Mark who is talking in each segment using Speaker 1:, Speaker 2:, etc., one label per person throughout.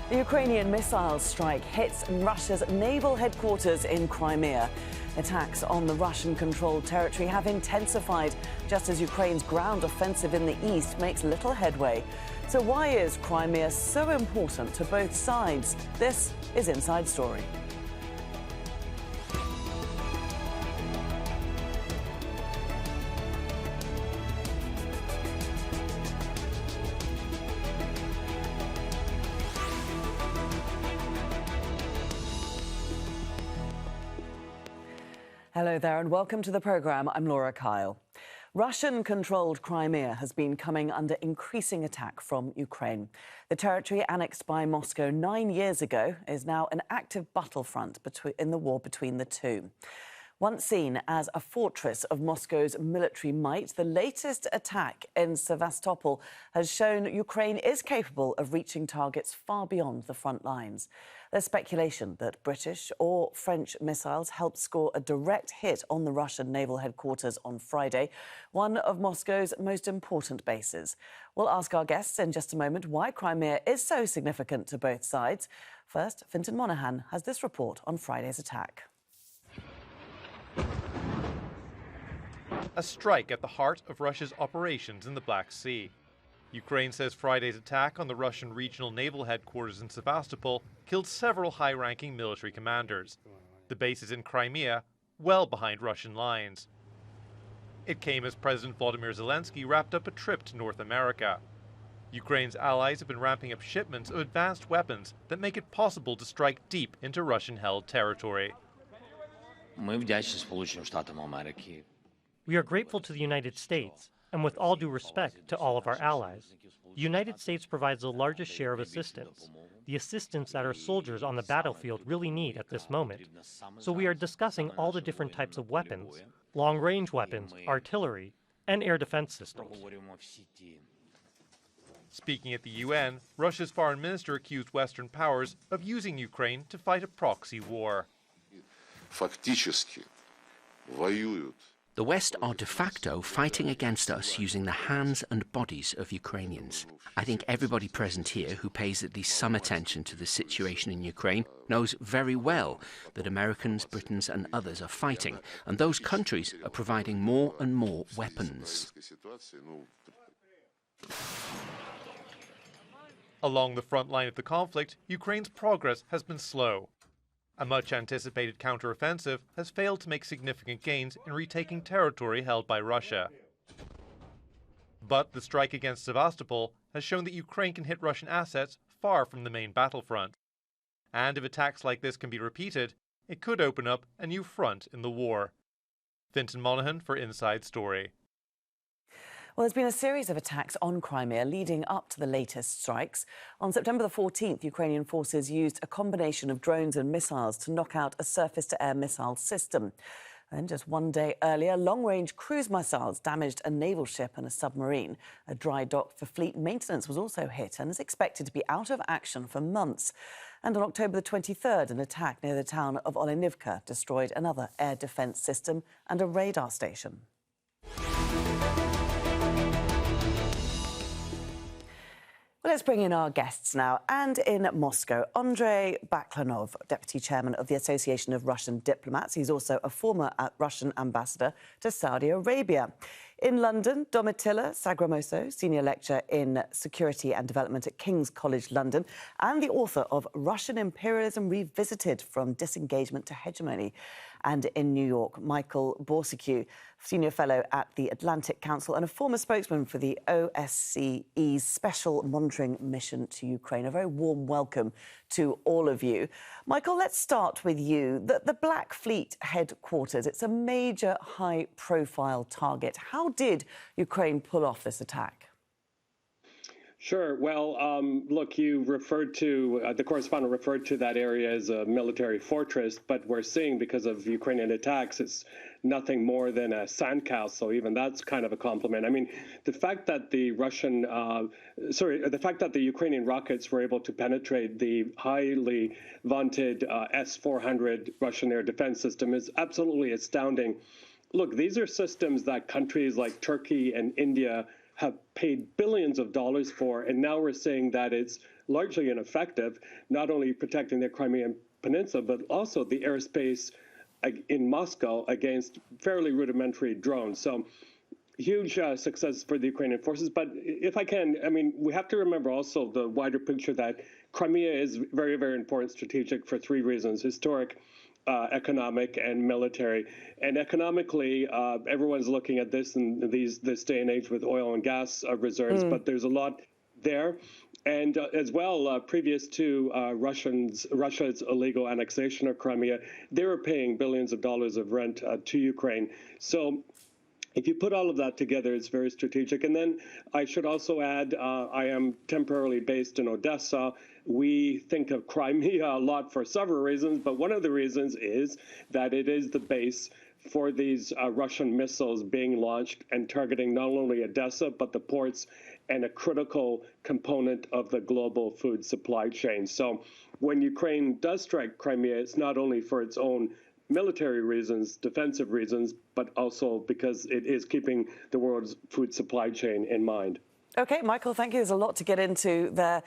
Speaker 1: The Ukrainian missile strike hits Russia's naval headquarters in Crimea. Attacks on the Russian-controlled territory have intensified, just as Ukraine's ground offensive in the east makes little headway. So why is Crimea so important to both sides? This is Inside Story. Hello there and welcome to the programme. I'm Laura Kyle. Russian-controlled Crimea has been coming under increasing attack from Ukraine. The territory annexed by Moscow 9 years ago is now an active battlefront in the war between the two. Once seen as a fortress of Moscow's military might, the latest attack in Sevastopol has shown Ukraine is capable of reaching targets far beyond the front lines. There's speculation that British or French missiles helped score a direct hit on the Russian naval headquarters on Friday, one of Moscow's most important bases. We'll ask our guests in just a moment why Crimea is so significant to both sides. First, Fintan Monaghan has this report on Friday's attack.
Speaker 2: A strike at the heart of Russia's operations in the Black Sea. Ukraine says Friday's attack on the Russian regional naval headquarters in Sevastopol killed several high-ranking military commanders. The base is in Crimea, well behind Russian lines. It came as President Volodymyr Zelensky wrapped up a trip to North America. Ukraine's allies have been ramping up shipments of advanced weapons that make it possible to strike deep into Russian-held territory.
Speaker 3: We are grateful to the United States, and with all due respect to all of our allies. The United States provides the largest share of assistance, the assistance that our soldiers on the battlefield really need at this moment. So we are discussing all the different types of weapons, long-range weapons, artillery, and air defense systems.
Speaker 2: Speaking at the UN, Russia's foreign minister accused Western powers of using Ukraine to fight a proxy war.
Speaker 4: The West are de facto fighting against us using the hands and bodies of Ukrainians. I think everybody present here who pays at least some attention to the situation in Ukraine knows very well that Americans, Britons and others are fighting, and those countries are providing more and more weapons.
Speaker 2: Along the front line of the conflict, Ukraine's progress has been slow. A much-anticipated counteroffensive has failed to make significant gains in retaking territory held by Russia. But the strike against Sevastopol has shown that Ukraine can hit Russian assets far from the main battlefront. And if attacks like this can be repeated, it could open up a new front in the war. Fintan Monaghan for Inside Story.
Speaker 1: Well, there's been a series of attacks on Crimea leading up to the latest strikes. On September the 14th, Ukrainian forces used a combination of drones and missiles to knock out a surface-to-air missile system. Then, just one day earlier, long-range cruise missiles damaged a naval ship and a submarine. A dry dock for fleet maintenance was also hit and is expected to be out of action for months. And on October the 23rd, an attack near the town of Olenivka destroyed another air defence system and a radar station. Let's bring in our guests now. And in Moscow, Andrey Baklanov, Deputy Chairman of the Association of Russian Diplomats. He's also a former Russian ambassador to Saudi Arabia. In London, Domitilla, Sagramoso, Senior Lecturer in Security and Development at King's College London, and the author of Russian Imperialism Revisited: From Disengagement to Hegemony. And in New York, Michael Bociurkiw, Senior Fellow at the Atlantic Council and a former spokesman for the OSCE's Special Monitoring Mission to Ukraine. A very warm welcome to all of you. Michael, let's start with you. The Black Fleet headquarters, it's a major high-profile target. How did Ukraine pull off this attack?
Speaker 5: Sure. Well, look, you referred to, the correspondent referred to that area as a military fortress, but we're seeing because of Ukrainian attacks, it's nothing more than a sandcastle. Even that's kind of a compliment. I mean, the fact that the Ukrainian rockets were able to penetrate the highly vaunted S-400 Russian air defense system is absolutely astounding. Look, these are systems that countries like Turkey and India have paid billions of dollars for, and now we're saying that it's largely ineffective, not only protecting the Crimean Peninsula, but also the airspace in Moscow against fairly rudimentary drones. So huge success for the Ukrainian forces. But if I can, I mean, we have to remember also the wider picture that Crimea is very, very important strategic for three reasons: historic, economic, and military. And economically, everyone's looking at this in this day and age with oil and gas reserves, but there's a lot there. And as well, previous to Russia's illegal annexation of Crimea, they were paying billions of dollars of rent to Ukraine. So if you put all of that together, it's very strategic. And then I should also add, I am temporarily based in Odessa. We think of Crimea a lot for several reasons, but one of the reasons is that it is the base for these Russian missiles being launched and targeting not only Odessa, but the ports and a critical component of the global food supply chain. So when Ukraine does strike Crimea, it's not only for its own military reasons, defensive reasons, but also because it is keeping the world's food supply chain in mind.
Speaker 1: OK, Michael, thank you. There's a lot to get into there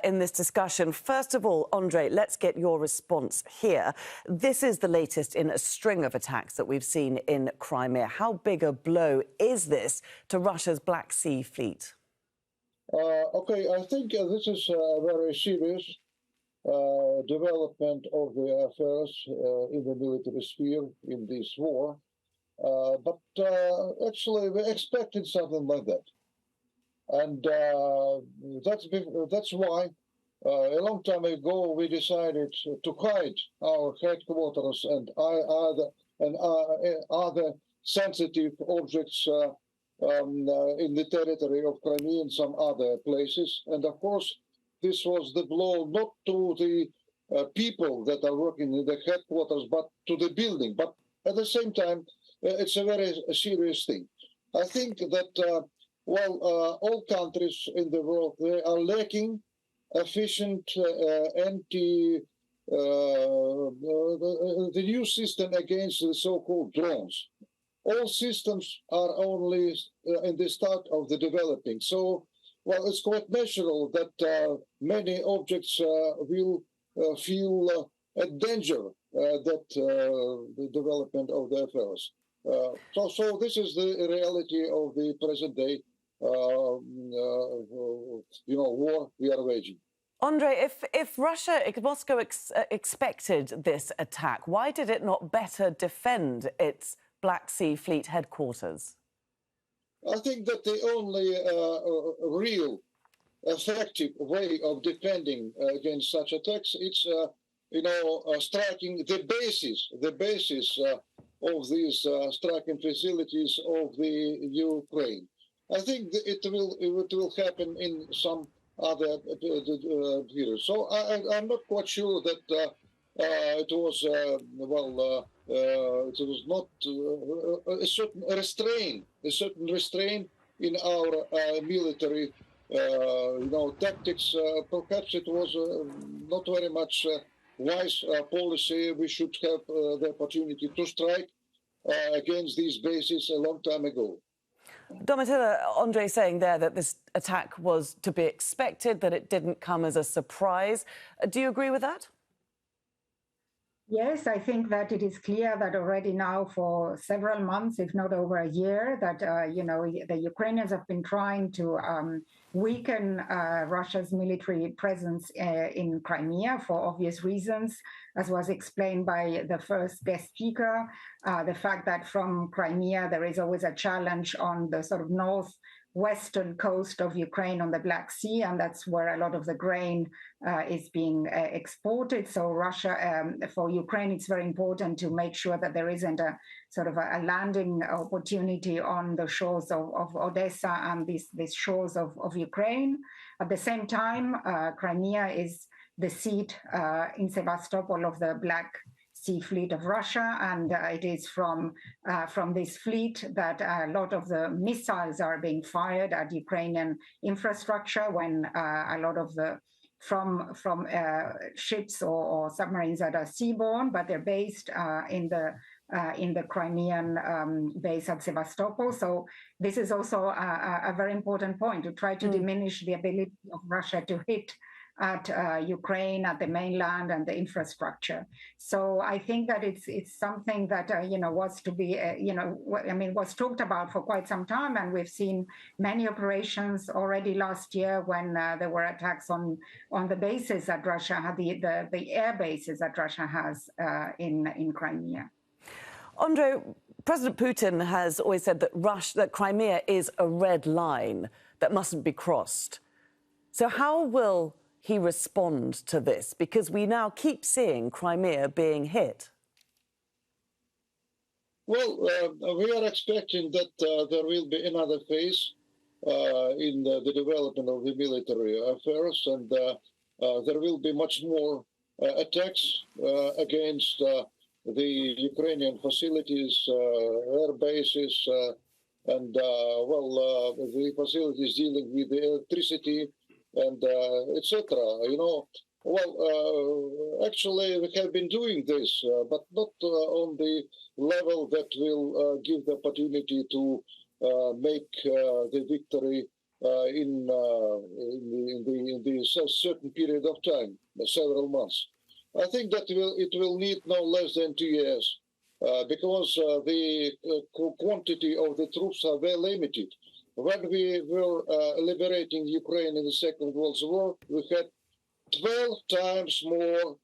Speaker 1: in this discussion. First of all, Andrey, let's get your response here. This is the latest in a string of attacks that we've seen in Crimea. How big a blow is this to Russia's Black Sea fleet?
Speaker 6: OK, I think this is a very serious development of the affairs in the military sphere in this war. But actually, we expected something like that. And that's why a long time ago we decided to hide our headquarters and other sensitive objects in the territory of Crimea and some other places. And of course, this was the blow not to the people that are working in the headquarters, but to the building. But at the same time, it's a very serious thing. I think that all countries in the world, they are lacking efficient the new system against the so-called drones. All systems are only in the start of the developing. So, well, it's quite natural that many objects will feel a danger that the development of the affairs. So this is the reality of the present day, war we are waging.
Speaker 1: Andrey, if Moscow expected this attack, why did it not better defend its Black Sea Fleet headquarters?
Speaker 6: I think that the only real effective way of defending against such attacks is, striking the basis of these striking facilities of the Ukraine. I think it will happen in some other periods. So I'm not quite sure that it was it was not a certain restraint in our military tactics. Perhaps it was not very much wise policy. We should have the opportunity to strike against these bases a long time ago.
Speaker 1: Domitilla, Andrey saying there that this attack was to be expected, that it didn't come as a surprise. Do you agree with that?
Speaker 7: Yes, I think that it is clear that already now for several months, if not over a year, that the Ukrainians have been trying to weaken Russia's military presence in Crimea for obvious reasons, as was explained by the first guest speaker. The fact that from Crimea there is always a challenge on the sort of northwestern coast of Ukraine on the Black Sea, and that's where a lot of the grain is being exported. So Russia, for Ukraine, it's very important to make sure that there isn't a sort of a landing opportunity on the shores of Odessa and these shores of Ukraine. At the same time, Crimea is the seat in Sevastopol of the Black Sea Fleet of Russia, and it is from this fleet that a lot of the missiles are being fired at Ukrainian infrastructure when a lot of the from ships or submarines that are seaborne, but they're based in the Crimean base at Sevastopol. So this is also a very important point to try to diminish the ability of Russia to hit at Ukraine, at the mainland, and the infrastructure. So I think that it's something that was to be was talked about for quite some time, and we've seen many operations already last year when there were attacks on the bases that Russia had, the air bases that Russia has in Crimea.
Speaker 1: Andrey, President Putin has always said that Crimea is a red line that mustn't be crossed. So how will he respond to this? Because we now keep seeing Crimea being hit.
Speaker 6: Well, we are expecting that there will be another phase in the development of the military affairs, and there will be much more attacks against the Ukrainian facilities, air bases, and the facilities dealing with the electricity and etc. Actually, we have been doing this, but not on the level that will give the opportunity to make the victory in the certain period of time, several months. I think that it will need no less than 2 years because the quantity of the troops are very limited. When we were liberating Ukraine in the Second World War, we had 12 times more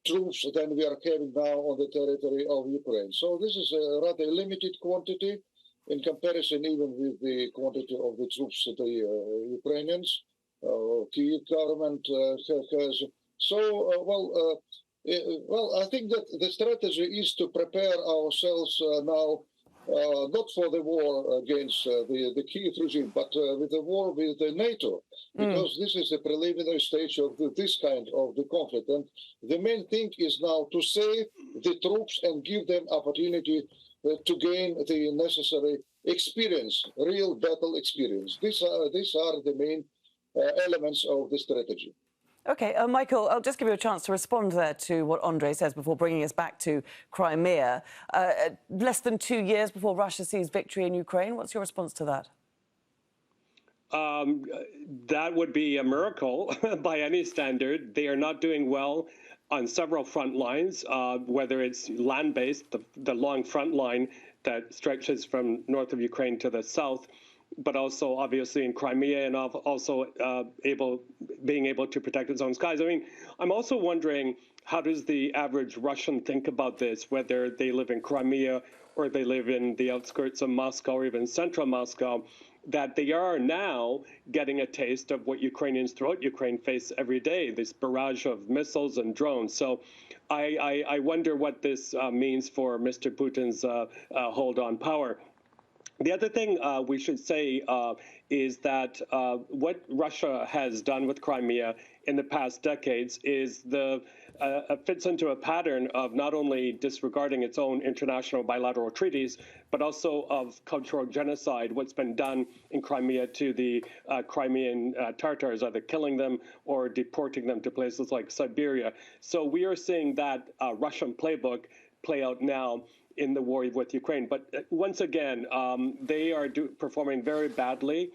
Speaker 6: troops than we are having now on the territory of Ukraine. So this is a rather limited quantity in comparison even with the quantity of the troops that the Ukrainians, Kyiv government has. So, I think that the strategy is to prepare ourselves now, not for the war against the Kyiv regime, but with the war with the NATO, because this is a preliminary stage of this kind of the conflict. And the main thing is now to save the troops and give them opportunity to gain the necessary experience, real battle experience. These are the main elements of the strategy.
Speaker 1: OK, Michael, I'll just give you a chance to respond there to what Andrey says before bringing us back to Crimea. Less than 2 years before Russia sees victory in Ukraine. What's your response to that?
Speaker 5: That would be a miracle by any standard. They are not doing well on several front lines, whether it's land-based, the long front line that stretches from north of Ukraine to the south, but also obviously in Crimea, and also being able to protect its own skies. I mean, I'm also wondering, how does the average Russian think about this, whether they live in Crimea or they live in the outskirts of Moscow or even central Moscow, that they are now getting a taste of what Ukrainians throughout Ukraine face every day, this barrage of missiles and drones. So I wonder what this means for Mr. Putin's hold on power. The other thing we should say is that what Russia has done with Crimea in the past decades is fits into a pattern of not only disregarding its own international bilateral treaties, but also of cultural genocide, what's been done in Crimea to the Crimean Tatars, either killing them or deporting them to places like Siberia. So we are seeing that Russian playbook play out now in the war with Ukraine. But once again, they are performing very badly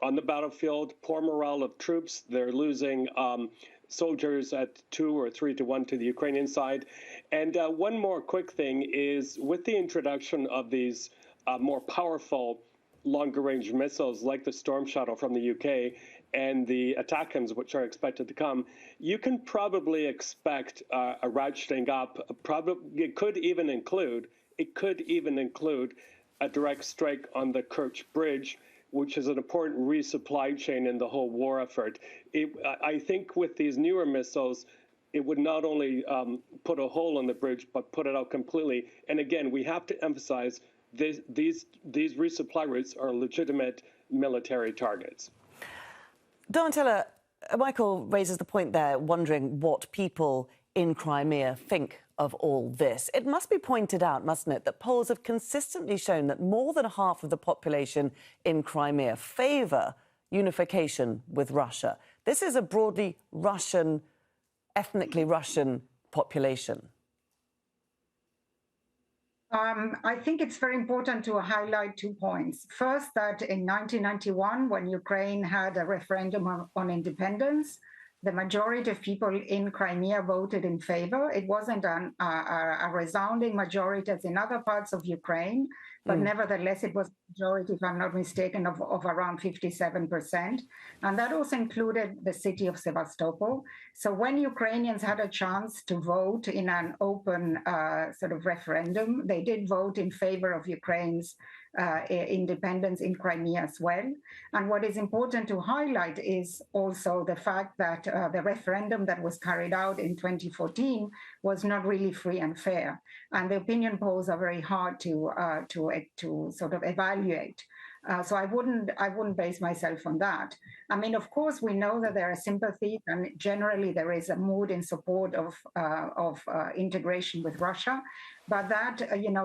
Speaker 5: on the battlefield, poor morale of troops. They're losing soldiers at 2 or 3 to 1 to the Ukrainian side. And one more quick thing is, with the introduction of these more powerful longer-range missiles like the Storm Shadow from the UK and the ATACMS, which are expected to come, you can probably expect a ratcheting up. It could even include a direct strike on the Kerch Bridge, which is an important resupply chain in the whole war effort. I think with these newer missiles, it would not only put a hole in the bridge, but put it out completely. And again, we have to emphasize these resupply routes are legitimate military targets.
Speaker 1: Domitilla, Michael raises the point there, wondering what people in Crimea think of all this. It must be pointed out, mustn't it, that polls have consistently shown that more than half of the population in Crimea favour unification with Russia. This is a broadly Russian, ethnically Russian population.
Speaker 7: I think it's very important to highlight 2 points. First, that in 1991, when Ukraine had a referendum on independence, the majority of people in Crimea voted in favor. It wasn't a resounding majority as in other parts of Ukraine, but nevertheless, it was a majority, if I'm not mistaken, of around 57%. And that also included the city of Sevastopol. So when Ukrainians had a chance to vote in an open sort of referendum, they did vote in favor of Ukraine's independence in Crimea as well. And what is important to highlight is also the fact that the referendum that was carried out in 2014 was not really free and fair. And the opinion polls are very hard to sort of evaluate. So I wouldn't base myself on that. I mean, of course, we know that there are sympathies, and generally there is a mood in support of integration with Russia, but that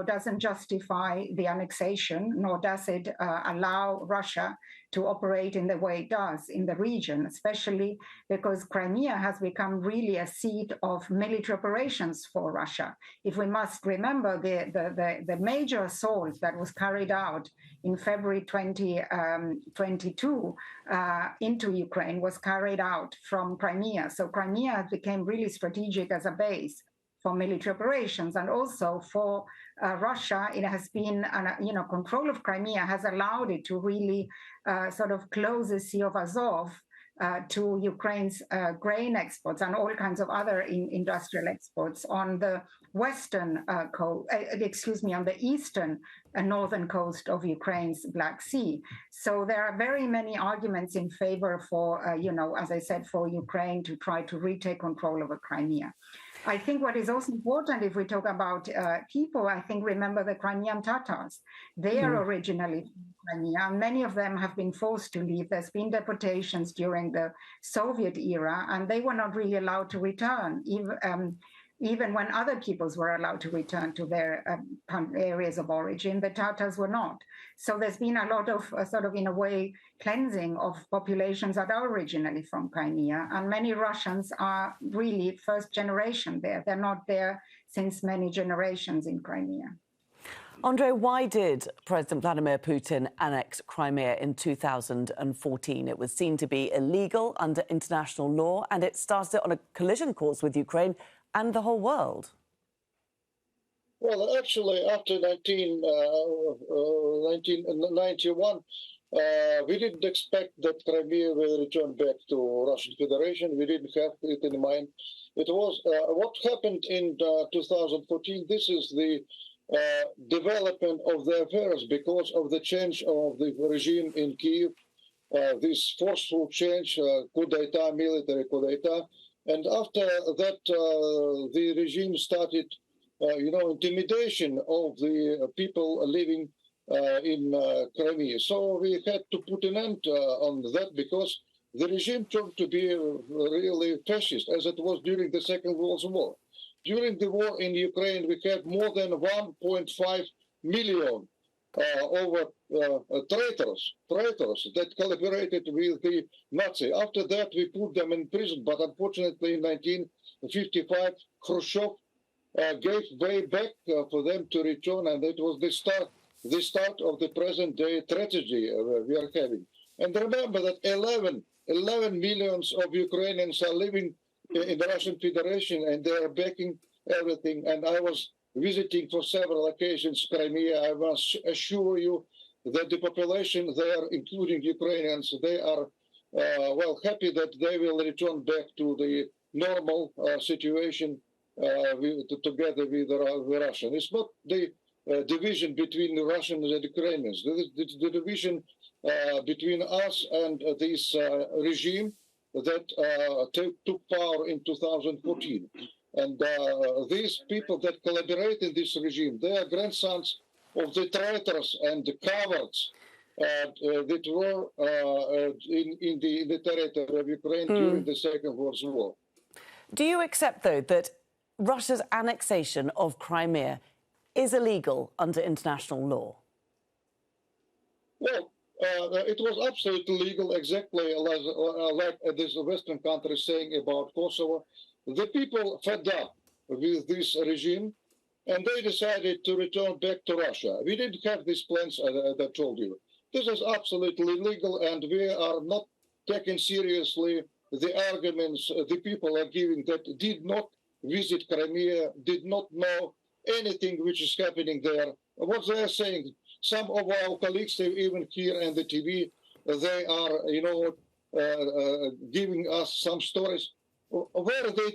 Speaker 7: doesn't justify the annexation, nor does it allow Russia to operate in the way it does in the region, especially because Crimea has become really a seat of military operations for Russia. If we must remember the major assault that was carried out in February 2022 into Ukraine was carried out from Crimea. So Crimea became really strategic as a base for military operations, and also for Russia, it has been, control of Crimea has allowed it to really sort of close the Sea of Azov to Ukraine's grain exports and all kinds of other industrial exports on the western coast, on the eastern and northern coast of Ukraine's Black Sea. So there are very many arguments in favor for, as I said, for Ukraine to try to retake control over Crimea. I think what is also important, if we talk about people, I think remember the Crimean Tatars. They are originally from Crimea, and many of them have been forced to leave. There's been deportations during the Soviet era, and they were not really allowed to return, even when other peoples were allowed to return to their areas of origin, the Tatars were not. So there's been a lot of sort of, in a way, cleansing of populations that are originally from Crimea. And many Russians are really first generation there. They're not there since many generations in Crimea.
Speaker 1: Andrey, why did President Vladimir Putin annex Crimea in 2014? It was seen to be illegal under international law, and it started on a collision course with Ukraine and the whole world.
Speaker 6: Well, actually, after 1991, we didn't expect that Crimea will return back to Russian Federation. We didn't have it in mind. It was what happened in 2014. This is the development of the affairs because of the change of the regime in Kyiv, this forceful change, coup d'etat, military coup d'etat. And after that, the regime started, intimidation of the people living in Crimea. So we had to put an end on that because the regime turned to be really fascist, as it was during the Second World War. During the war in Ukraine, we had more than 1.5 million traitors that collaborated with the Nazi. After that, we put them in prison. But unfortunately, in 1955, Khrushchev gave way back for them to return, and it was the start of the present-day tragedy we are having. And remember that 11 millions of Ukrainians are living in the Russian Federation, and they are backing everything. And I was visiting for several occasions Crimea. I must assure you that the population there, including Ukrainians, they are happy that they will return back to the normal situation together with the Russians. It's not the division between the Russians and the Ukrainians. The division between us and this regime that took power in 2014. And these people that collaborate in this regime, they are grandsons of the traitors and the cowards that were in the territory of Ukraine during the Second World War.
Speaker 1: Do you accept, though, that Russia's annexation of Crimea is illegal under international law?
Speaker 6: Well, it was absolutely legal, exactly like this Western country saying about Kosovo. The people fed up with this regime, and they decided to return back to Russia. We didn't have these plans, as I told you. This is absolutely illegal, and we are not taking seriously the arguments the people are giving that did not visit Crimea, did not know anything which is happening there. What they are saying, some of our colleagues, even here on the TV, they are, giving us some stories where they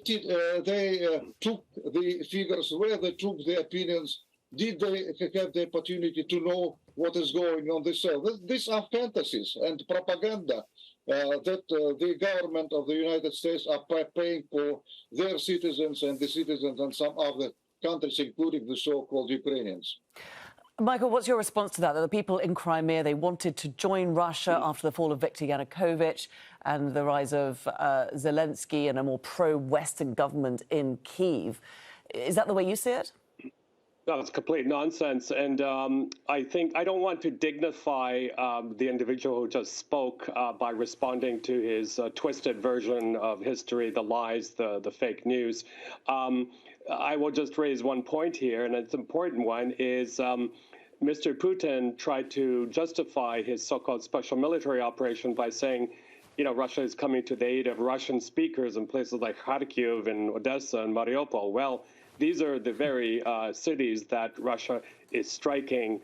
Speaker 6: took the figures, where they took the opinions. Did they have the opportunity to know what is going on this cell? These are fantasies and propaganda that the government of the United States are paying for their citizens and the citizens in some other countries, including the so-called Ukrainians.
Speaker 1: Michael, what's your response to that? That the people in Crimea, they wanted to join Russia after the fall of Viktor Yanukovych and the rise of Zelensky and a more pro-Western government in Kyiv. Is that the way you see it?
Speaker 5: No, it's complete nonsense. And I think I don't want to dignify the individual who just spoke by responding to his twisted version of history, the lies, the fake news. I will just raise one point here, and it's an important one, is Mr. Putin tried to justify his so-called special military operation by saying, you know, Russia is coming to the aid of Russian speakers in places like Kharkiv and Odessa and Mariupol. Well, these are the very cities that Russia is striking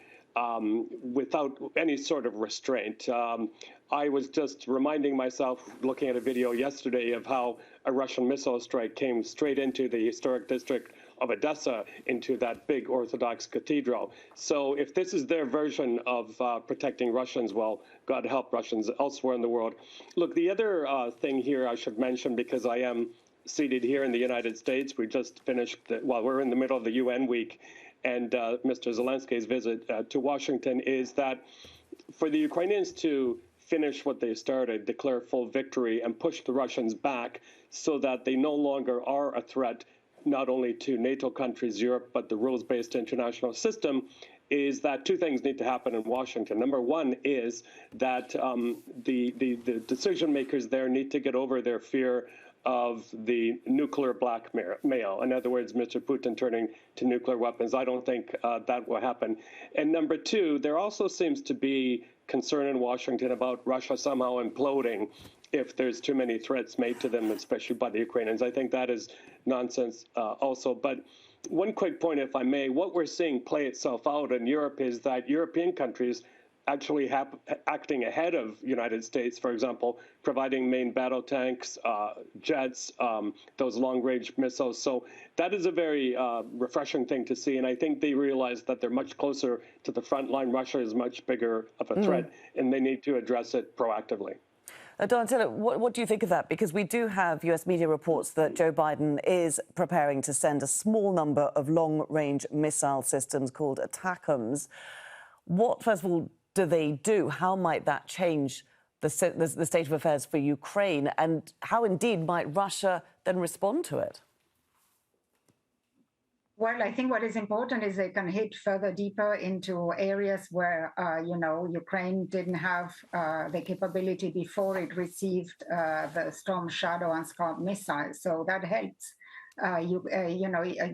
Speaker 5: without any sort of restraint. I was just reminding myself, looking at a video yesterday, of how a Russian missile strike came straight into the historic district of Odessa, into that big Orthodox cathedral. So if this is their version of protecting Russians, well, God help Russians elsewhere in the world. Look, the other thing here I should mention, because I am seated here in the United States, we just finished, we're in the middle of the UN week, and Mr. Zelensky's visit to Washington, is that for the Ukrainians to finish what they started, declare full victory, and push the Russians back so that they no longer are a threat not only to NATO countries, Europe, but the rules-based international system, is that two things need to happen in Washington. Number one is that the decision makers there need to get over their fear of the nuclear blackmail. In other words, Mr. Putin turning to nuclear weapons. I don't think that will happen. And number two, there also seems to be concern in Washington about Russia somehow imploding if there's too many threats made to them, especially by the Ukrainians. I think that is nonsense also. But one quick point, if I may, what we're seeing play itself out in Europe is that European countries actually acting ahead of United States, for example, providing main battle tanks, jets, those long-range missiles. So that is a very refreshing thing to see. And I think they realize that they're much closer to the front line. Russia is much bigger of a threat, and they need to address it proactively.
Speaker 1: Domitilla, what do you think of that? Because we do have US media reports that Joe Biden is preparing to send a small number of long-range missile systems called ATACMS. What, first of all, do they do? How might that change the state of affairs for Ukraine? And how, indeed, might Russia then respond to it?
Speaker 7: Well, I think what is important is they can hit further deeper into areas where, Ukraine didn't have the capability before it received the Storm Shadow and Scud missiles. So that helps,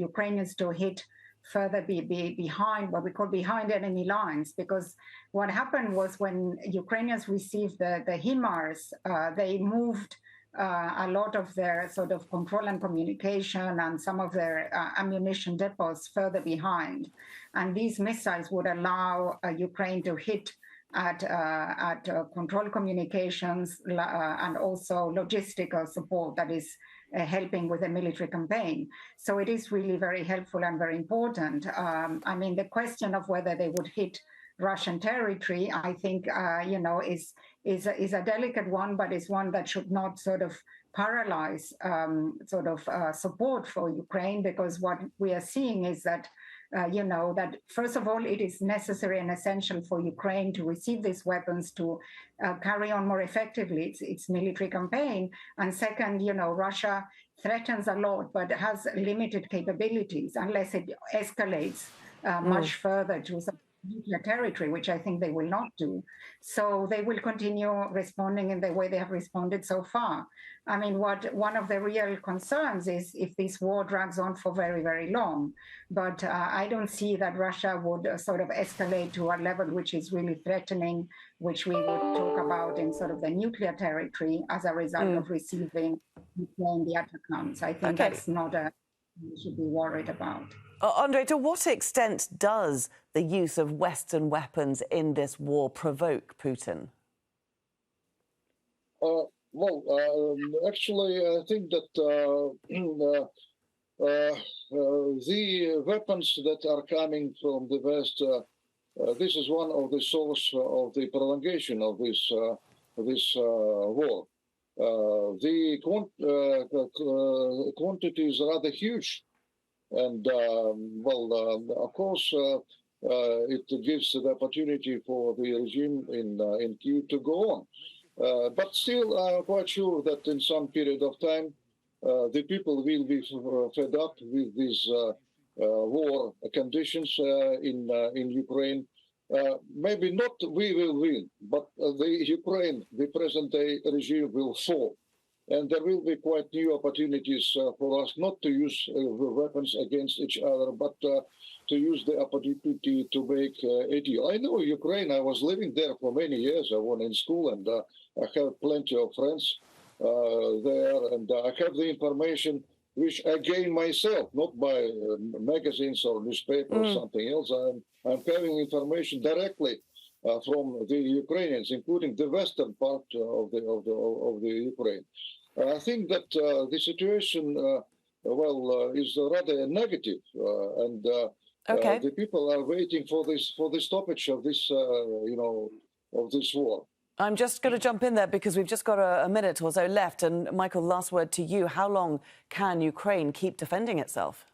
Speaker 7: Ukrainians to hit further behind what we call behind enemy lines. Because what happened was when Ukrainians received the HIMARS, they moved a lot of their sort of control and communication and some of their ammunition depots further behind. And these missiles would allow Ukraine to hit at control communications and also logistical support that is helping with the military campaign. So it is really very helpful and very important. I mean, the question of whether they would hit Russian territory, I think, is a delicate one, but is one that should not sort of paralyze support for Ukraine, because what we are seeing is that, that first of all, it is necessary and essential for Ukraine to receive these weapons to carry on more effectively its military campaign. And second, Russia threatens a lot, but has limited capabilities unless it escalates much further to some nuclear territory, which I think they will not do. So they will continue responding in the way they have responded so far. I mean, one of the real concerns is if this war drags on for very, very long. But I don't see that Russia would sort of escalate to a level which is really threatening, which we would talk about in sort of the nuclear territory as a result of receiving Ukraine the Atacams. I think that's not a we should be worried about.
Speaker 1: Andrey, to what extent does the use of Western weapons in this war provoke Putin?
Speaker 6: Actually, I think that the weapons that are coming from the West, this is one of the source of the prolongation of this war. The quantity is rather huge, and of course, it gives the opportunity for the regime in Kyiv to go on. But still, I'm quite sure that in some period of time, the people will be fed up with these war conditions in Ukraine. Maybe not we will win, but the present-day regime will fall. And there will be quite new opportunities for us not to use weapons against each other, but to use the opportunity to make a deal. I know Ukraine. I was living there for many years. I was in school, and I have plenty of friends there, and I have the information which I gain myself, not by magazines or newspaper or something else. I'm having information directly from the Ukrainians, including the western part of the Ukraine. I think that the situation, is rather negative, and the people are waiting for the stoppage of this, of this war.
Speaker 1: I'm just going to jump in there because we've just got a minute or so left. And Michael, last word to you. How long can Ukraine keep defending itself?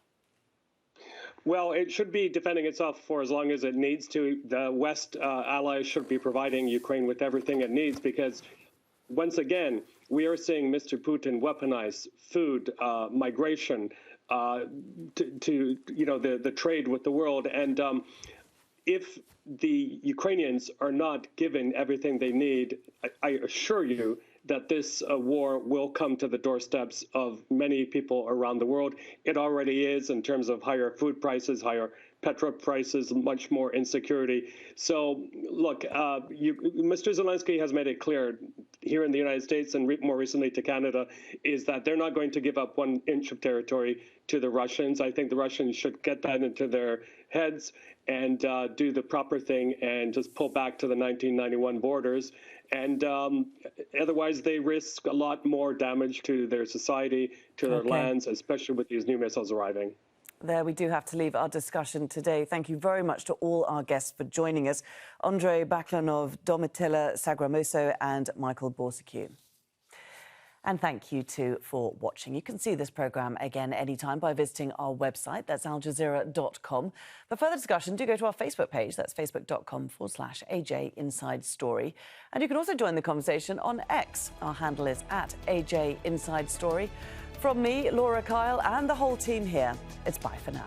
Speaker 5: Well, it should be defending itself for as long as it needs to. The West allies should be providing Ukraine with everything it needs because, once again, we are seeing Mr. Putin weaponize food, migration, to the trade with the world. And if the Ukrainians are not given everything they need, I assure you that this war will come to the doorsteps of many people around the world. It already is in terms of higher food prices, higher petrol prices, much more insecurity. So, look, Mr. Zelensky has made it clear here in the United States and more recently to Canada is that they're not going to give up 1 inch of territory to the Russians. I think the Russians should get that into their heads and do the proper thing and just pull back to the 1991 borders. And otherwise, they risk a lot more damage to their society, to their lands, especially with these new missiles arriving.
Speaker 1: There we do have to leave our discussion today. Thank you very much to all our guests for joining us. Andrey, Baklanov, Domitilla, Sagramoso and Michael Bociurkiw. And thank you too for watching. You can see this programme again anytime by visiting our website. That's aljazeera.com. For further discussion, do go to our Facebook page. That's facebook.com/AJ Inside Story. And you can also join the conversation on X. Our handle is @AJ Inside Story. From me, Laura Kyle, and the whole team here, it's bye for now.